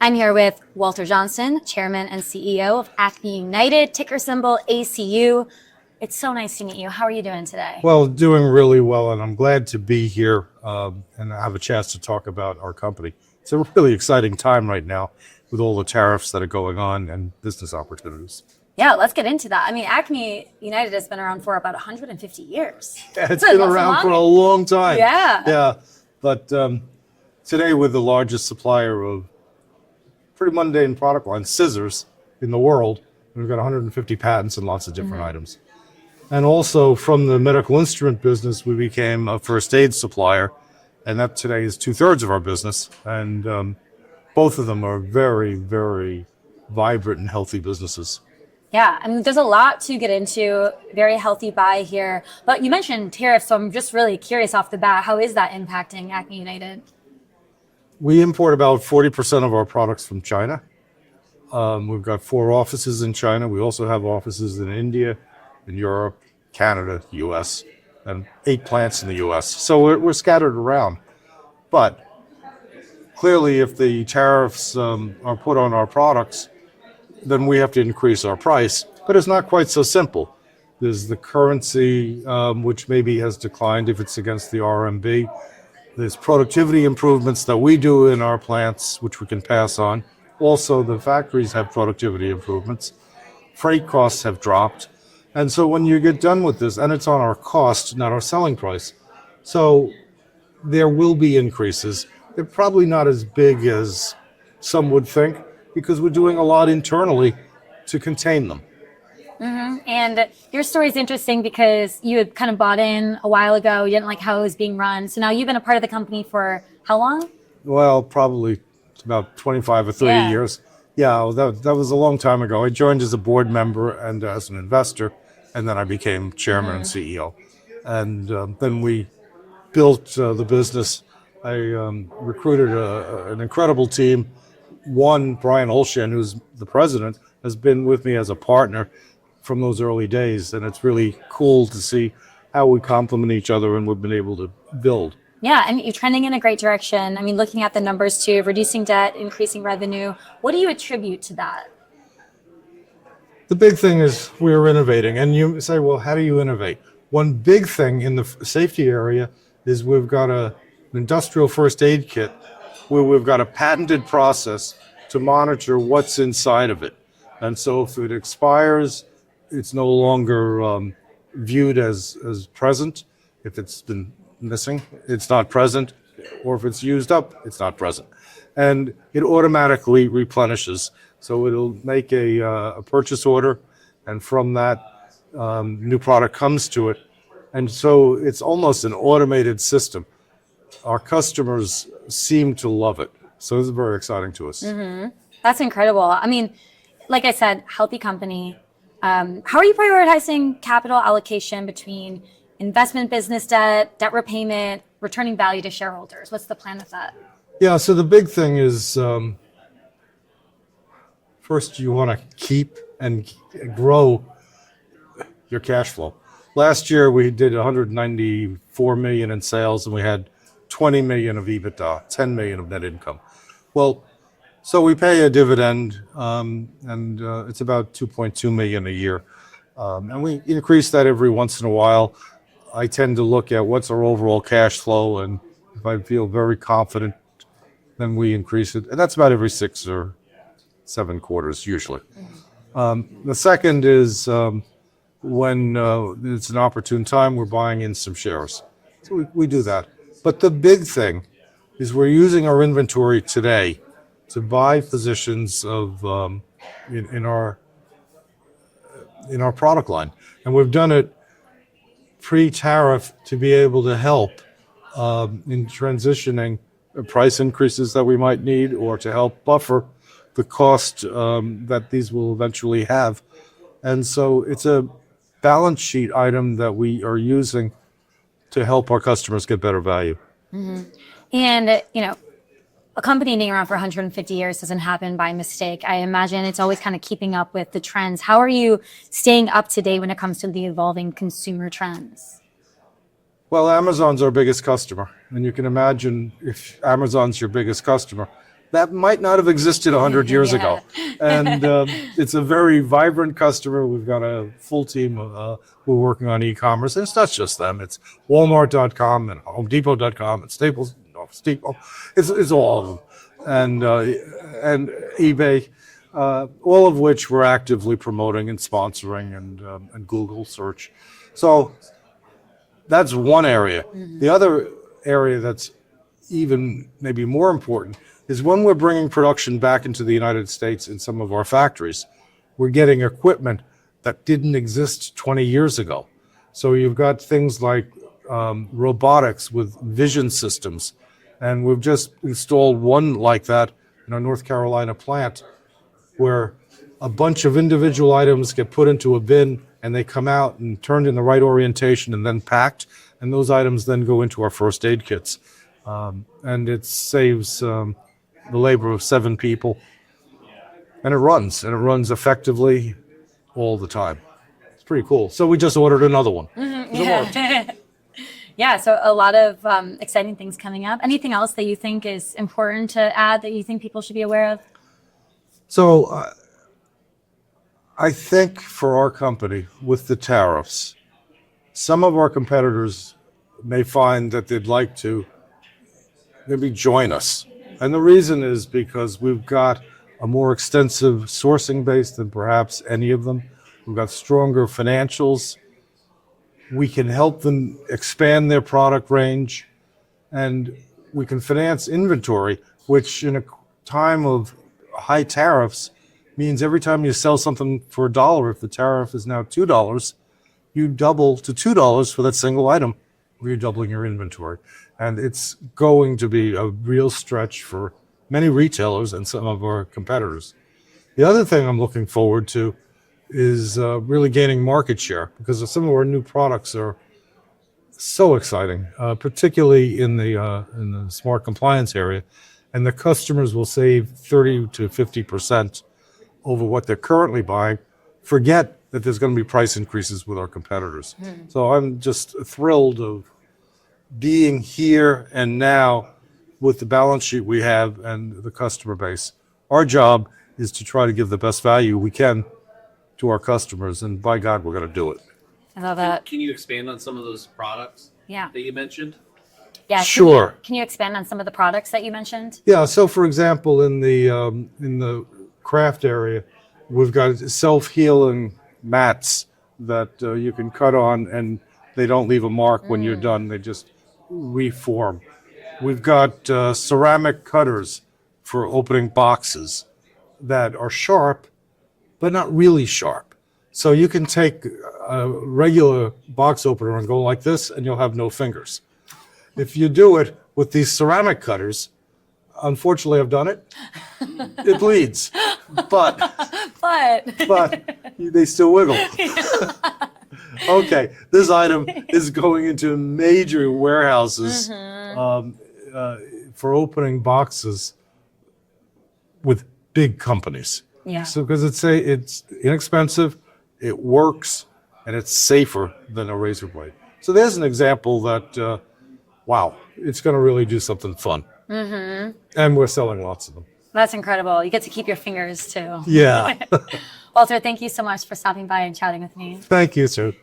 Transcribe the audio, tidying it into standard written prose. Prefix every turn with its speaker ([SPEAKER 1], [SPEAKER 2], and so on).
[SPEAKER 1] I'm here with Walter Johnson, Chairman and CEO of Acme United, ticker symbol ACU. It's so nice to meet you. How are you doing today?
[SPEAKER 2] Well, doing really well, and I'm glad to be here and have a chance to talk about our company. It's a really exciting time right now with all the tariffs that are going on and business opportunities.
[SPEAKER 1] Yeah, let's get into that. I mean, Acme United has been around for about 150 years.
[SPEAKER 2] Yeah, it's been around for a long time.
[SPEAKER 1] Yeah.
[SPEAKER 2] But today we're the largest supplier of pretty mundane product lines, scissors, in the world. We've got 150 patents and lots of different items. And also from the medical instrument business, we became a first aid supplier, and that today is 2/3 of our business. And both of them are very, very vibrant and healthy businesses.
[SPEAKER 1] Yeah, I mean, there's a lot to get into, very healthy buy here. But you mentioned tariffs, so I'm just really curious off the bat, how is that impacting Acme United?
[SPEAKER 2] We import about 40% of our products from China. We've got 4 offices in China. We also have offices in India, in Europe, Canada, US, and 8 plants in the US. So we're scattered around. But clearly, if the tariffs are put on our products, then we have to increase our price. But it's not quite so simple. There's the currency, which maybe has declined if it's against the RMB. There's productivity improvements that we do in our plants, which we can pass on. Also, the factories have productivity improvements. Freight costs have dropped. And so when you get done with this, and it's on our cost, not our selling price. So there will be increases. They're probably not as big as some would think, because we're doing a lot internally to contain them.
[SPEAKER 1] And your story is interesting because you had kind of bought in a while ago. You didn't like how it was being run. So now you've been a part of the company for how long?
[SPEAKER 2] Well, probably about 25 or 30 years. Yeah, that was a long time ago. I joined as a board member and as an investor, and then I became chairman and CEO. And then we built the business. I recruited an incredible team. One, Brian Olshan, who's the president, has been with me as a partner from those early days, and it's really cool to see how we complement each other and we've been able to build.
[SPEAKER 1] Yeah, and you're trending in a great direction. I mean, looking at the numbers too, reducing debt, increasing revenue. What do you attribute to that?
[SPEAKER 2] The big thing is we're innovating. And you say, well, how do you innovate? One big thing in the safety area is we've got an industrial first aid kit where we've got a patented process to monitor what's inside of it. And so if it expires, it's no longer viewed as present. If it's been missing, it's not present. Or if it's used up, it's not present. And it automatically replenishes. So it'll make a purchase order, and from that, new product comes to it. And so it's almost an automated system. Our customers seem to love it. So this is very exciting to us.
[SPEAKER 1] That's incredible. I mean, like I said, healthy company. How are you prioritizing capital allocation between investment, business debt repayment, returning value to shareholders? What's the plan with that?
[SPEAKER 2] Yeah, so the big thing is, first you want to keep and grow your cash flow. Last year we did 194 million in sales, and we had 20 million of EBITDA, 10 million of net income. Well, so we pay a dividend, and it's about 2.2 million a year. And we increase that every once in a while. I tend to look at what's our overall cash flow, and if I feel very confident, then we increase it. And that's about every 6 or 7 quarters, usually. The second is when it's an opportune time, we're buying in some shares. So we do that. But the big thing is we're using our inventory today to buy positions of in our product line, and we've done it pre-tariff to be able to help in transitioning price increases that we might need, or to help buffer the cost that these will eventually have. And so it's a balance sheet item that we are using to help our customers get better value.
[SPEAKER 1] And a company being around for 150 years doesn't happen by mistake. I imagine it's always kind of keeping up with the trends. How are you staying up to date when it comes to the evolving consumer trends?
[SPEAKER 2] Well, Amazon's our biggest customer. And you can imagine if Amazon's your biggest customer, that might not have existed 100 years ago. And it's a very vibrant customer. We've got a full team who are working on e-commerce. And it's not just them. It's Walmart.com and HomeDepot.com and Staples, Depot. It's all of them. And eBay, all of which we're actively promoting and sponsoring, and Google search. So that's one area. The other area that's even maybe more important is when we're bringing production back into the United States in some of our factories, we're getting equipment that didn't exist 20 years ago. So you've got things like robotics with vision systems. And we've just installed one like that in our North Carolina plant, where a bunch of individual items get put into a bin and they come out and turned in the right orientation and then packed. And those items then go into our first aid kits. And it saves the labor of 7 people. And it runs effectively all the time. It's pretty cool. So we just ordered another one.
[SPEAKER 1] Yeah. Yeah, so a lot of exciting things coming up. Anything else that you think is important to add that you think people should be aware of?
[SPEAKER 2] So I think for our company, with the tariffs, some of our competitors may find that they'd like to maybe join us. And the reason is because we've got a more extensive sourcing base than perhaps any of them. We've got stronger financials. We can help them expand their product range, and we can finance inventory, which in a time of high tariffs means every time you sell something for $1, if the tariff is now $2, you double to $2 for that single item, where you're doubling your inventory. And it's going to be a real stretch for many retailers and some of our competitors. The other thing I'm looking forward to is really gaining market share, because some of our new products are so exciting, particularly in the smart compliance area, and the customers will save 30 to 50% over what they're currently buying. Forget that there's going to be price increases with our competitors. So I'm just thrilled of being here and now with the balance sheet we have and the customer base. Our job is to try to give the best value we can to our customers, and by God, we're going to do it.
[SPEAKER 1] I love that.
[SPEAKER 3] Can you expand on some of those products
[SPEAKER 1] Yeah.
[SPEAKER 3] that you mentioned?
[SPEAKER 1] Yeah.
[SPEAKER 2] Sure.
[SPEAKER 1] Can you expand on some of the products that you mentioned?
[SPEAKER 2] Yeah. So, for example, in the craft area, we've got self-healing mats that you can cut on, and they don't leave a mark when you're done. They just reform. We've got ceramic cutters for opening boxes that are sharp, but not really sharp. So you can take a regular box opener and go like this, and you'll have no fingers. If you do it with these ceramic cutters, unfortunately I've done it, it bleeds, but they still wiggle. Okay, this item is going into major warehouses for opening boxes with big companies.
[SPEAKER 1] Yeah.
[SPEAKER 2] So because it's inexpensive, it works, and it's safer than a razor blade. So there's an example that, wow, it's going to really do something fun. And we're selling lots of them.
[SPEAKER 1] That's incredible. You get to keep your fingers too.
[SPEAKER 2] Yeah.
[SPEAKER 1] Walter, thank you so much for stopping by and chatting with me.
[SPEAKER 2] Thank you, sir.